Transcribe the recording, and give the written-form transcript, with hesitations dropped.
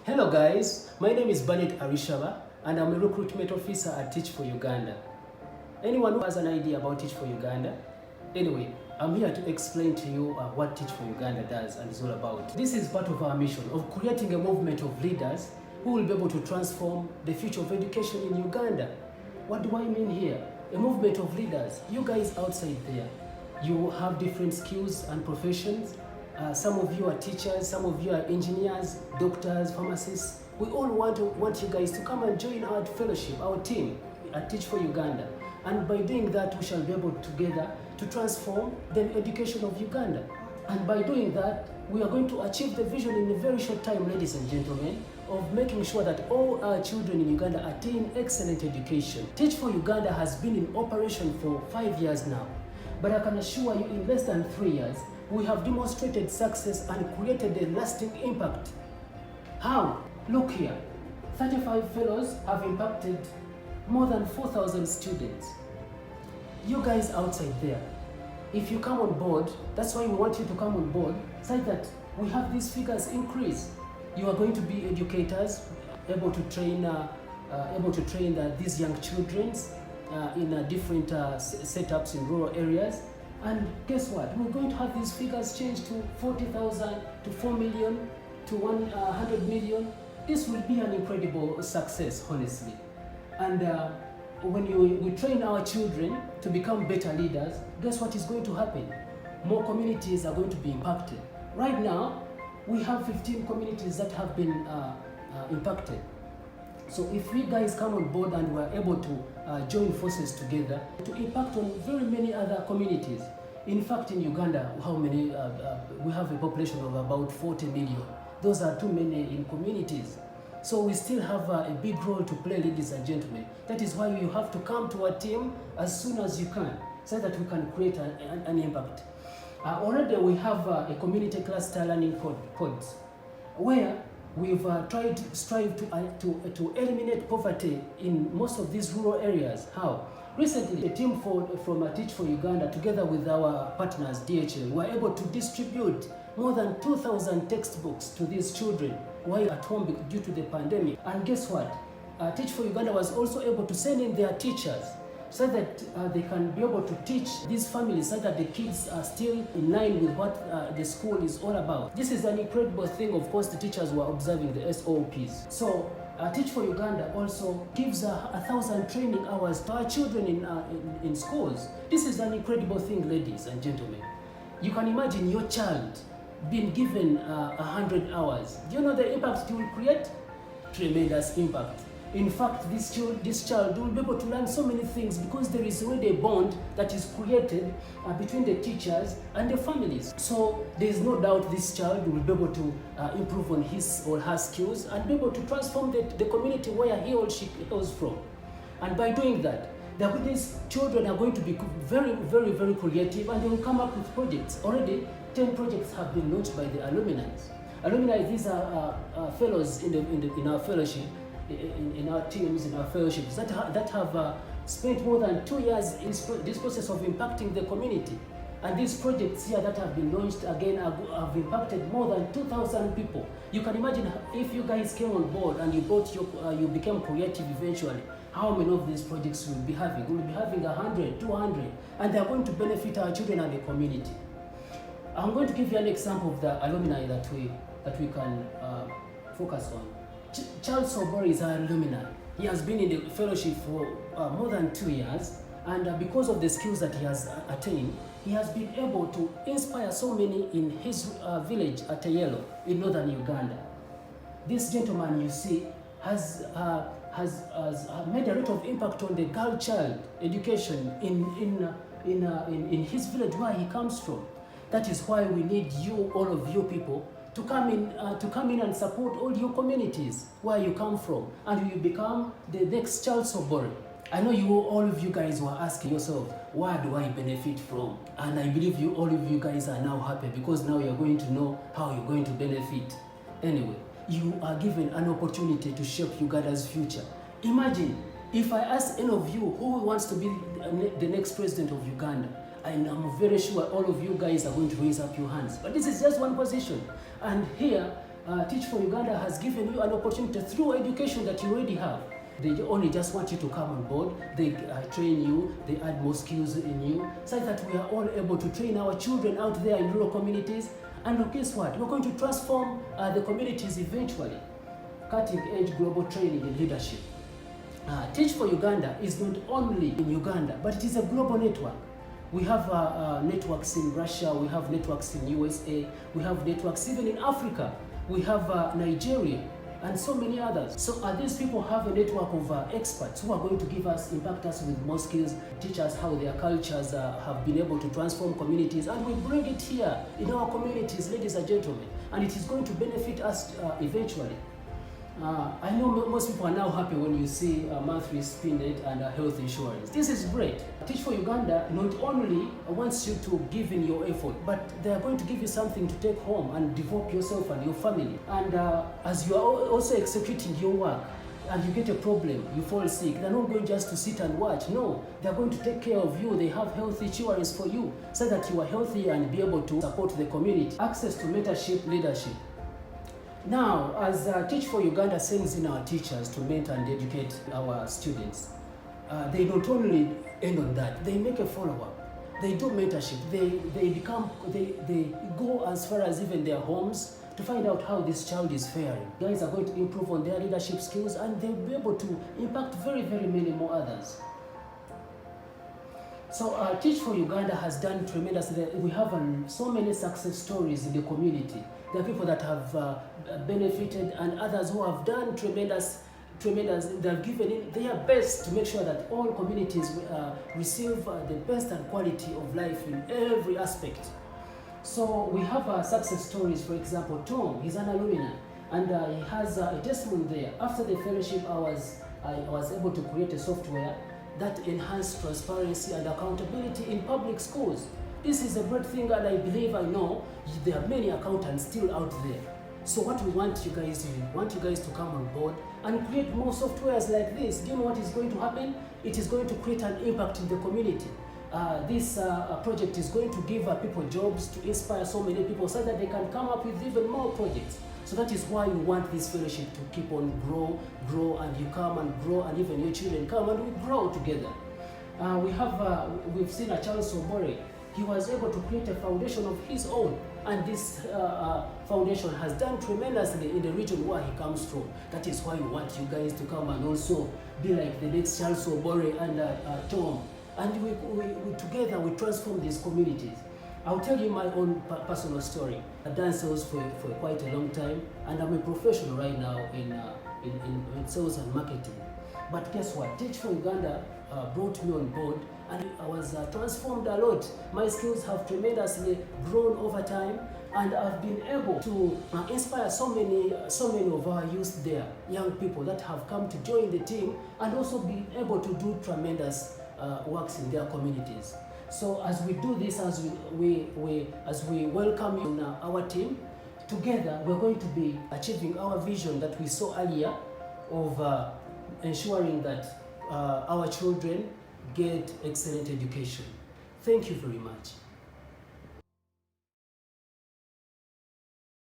Hello guys, my name is Banet Arishaba and I'm a recruitment officer at Teach for Uganda. Anyone who has an idea about Teach for Uganda? Anyway, I'm here to explain to you what Teach for Uganda does and is all about. This is part of our mission of creating a movement of leaders who will be able to transform the future of education in Uganda. What do I mean here? A movement of leaders. You guys outside there, you have different skills and professions. Some of you are teachers, some of you are engineers, doctors, pharmacists. We all want you guys to come and join our fellowship, our team at Teach for Uganda. And by doing that, we shall be able together to transform the education of Uganda. And by doing that, we are going to achieve the vision in a very short time, ladies and gentlemen, of making sure that all our children in Uganda attain excellent education. Teach for Uganda has been in operation for 5 years now. But I can assure you, in less than 3 years, we have demonstrated success and created a lasting impact. How? Look here. 35 fellows have impacted more than 4,000 students. You guys outside there, if you come on board, that's why we want you to come on board, so that we have these figures increase. You are going to be educators, able to train these young children in different setups in rural areas. And guess what? We're going to have these figures change to 40,000, to 4 million, to 100 million. This will be an incredible success, honestly. And when we train our children to become better leaders, guess what is going to happen? More communities are going to be impacted. Right now, we have 15 communities that have been impacted. So if we guys come on board and we're able to join forces together to impact on very many other communities. In fact, in Uganda, we have a population of about 40 million. Those are too many in communities. So we still have a big role to play, ladies and gentlemen. That is why you have to come to our team as soon as you can, so that we can create an impact. Already we have a community cluster learning pods, where we've strive to eliminate poverty in most of these rural areas. How? Recently, a team from Teach for Uganda, together with our partners, DHL, were able to distribute more than 2,000 textbooks to these children while at home due to the pandemic. And guess what? Teach for Uganda was also able to send in their teachers so that they can be able to teach these families, so that the kids are still in line with what the school is all about. This is an incredible thing. Of course, the teachers were observing the SOPs. So Teach for Uganda also gives 1,000 training hours to our children in schools. This is an incredible thing, ladies and gentlemen. You can imagine your child being given 100 hours. Do you know the impact it will create? Tremendous impact. In fact, this child will be able to learn so many things because there is already a bond that is created between the teachers and the families. So there is no doubt this child will be able to improve on his or her skills and be able to transform the community where he or she comes from. And by doing that, these children are going to be very, very, very creative, and they will come up with projects. Already 10 projects have been launched by the alumni. Alumni, these are fellows in our fellowship, in our teams, in our fellowships that have spent more than 2 years in this process of impacting the community. And these projects here that have been launched again have impacted more than 2,000 people. You can imagine if you guys came on board and you became creative eventually, how many of these projects we'll be having? We'll be having 100, 200, and they're going to benefit our children and the community. I'm going to give you an example of the alumni that we can focus on. Charles Sobori is our alumni. He has been in the fellowship for more than 2 years, and because of the skills that he has attained, he has been able to inspire so many in his village at Atayelo in northern Uganda. This gentleman, you see, has made a lot of impact on the girl child education in his village where he comes from. That is why we need you, all of you people, to come in and support all your communities where you come from, and you become the next Charles Sobori. I know all of you guys were asking yourself, what do I benefit from? And I believe all of you guys are now happy, because now you're going to know how you're going to benefit. Anyway, you are given an opportunity to shape Uganda's future. Imagine if I ask any of you who wants to be the next president of Uganda, and I'm very sure all of you guys are going to raise up your hands. But this is just one position. And here, Teach for Uganda has given you an opportunity through education that you already have. They only just want you to come on board. They train you, they add more skills in you, so that we are all able to train our children out there in rural communities. And guess what? We're going to transform the communities eventually. Cutting-edge global training in leadership. Teach for Uganda is not only in Uganda, but it is a global network. We have networks in Russia, we have networks in USA, we have networks even in Africa, we have Nigeria, and so many others. So these people have a network of experts who are going to give us, impact us with more skills, teach us how their cultures have been able to transform communities, and we bring it here in our communities, ladies and gentlemen, and it is going to benefit us eventually. I know most people are now happy when you see monthly spin rate and health insurance. This is great. Teach for Uganda not only wants you to give in your effort, but they are going to give you something to take home and develop yourself and your family. And as you are also executing your work and you get a problem, you fall sick, they're not going just to sit and watch. No, they're going to take care of you. They have health insurance for you so that you are healthy and be able to support the community. Access to mentorship, leadership. Now, as Teach for Uganda sends in our teachers to mentor and educate our students, they not only end on that, they make a follow-up. They do mentorship. They go as far as even their homes to find out how this child is faring. Guys are going to improve on their leadership skills, and they'll be able to impact very, very many more others. So Teach for Uganda has done tremendous. We have so many success stories in the community. There are people that have benefited and others who have done tremendous. They have given in their best to make sure that all communities receive the best and quality of life in every aspect. So we have success stories. For example, Tom, he's an alumni, and he has a testimony there. After the fellowship, I was able to create a software that enhanced transparency and accountability in public schools. This is a great thing, and I believe, I know, there are many accountants still out there. So what we want you guys to do, we want you guys to come on board and create more softwares like this. Do you know what is going to happen? It is going to create an impact in the community. This project is going to give people jobs, to inspire so many people so that they can come up with even more projects. So that is why we want this fellowship to keep on grow, and you come and grow, and even your children come and we grow together. We've seen a Charles Obore. He was able to create a foundation of his own, and this foundation has done tremendously in the region where he comes from. That is why we want you guys to come and also be like the next Charles Obore and Tom. And we together we transform these communities. I'll tell you my own personal story. I've done sales for quite a long time, and I'm a professional right now in sales and marketing. But guess what? Teach for Uganda brought me on board, and I was transformed a lot. My skills have tremendously grown over time, and I've been able to inspire so many of our youth there, young people that have come to join the team, and also be able to do tremendous works in their communities. So as we do this, as we welcome you on our team, together we're going to be achieving our vision that we saw earlier of ensuring that our children get excellent education. Thank you very much.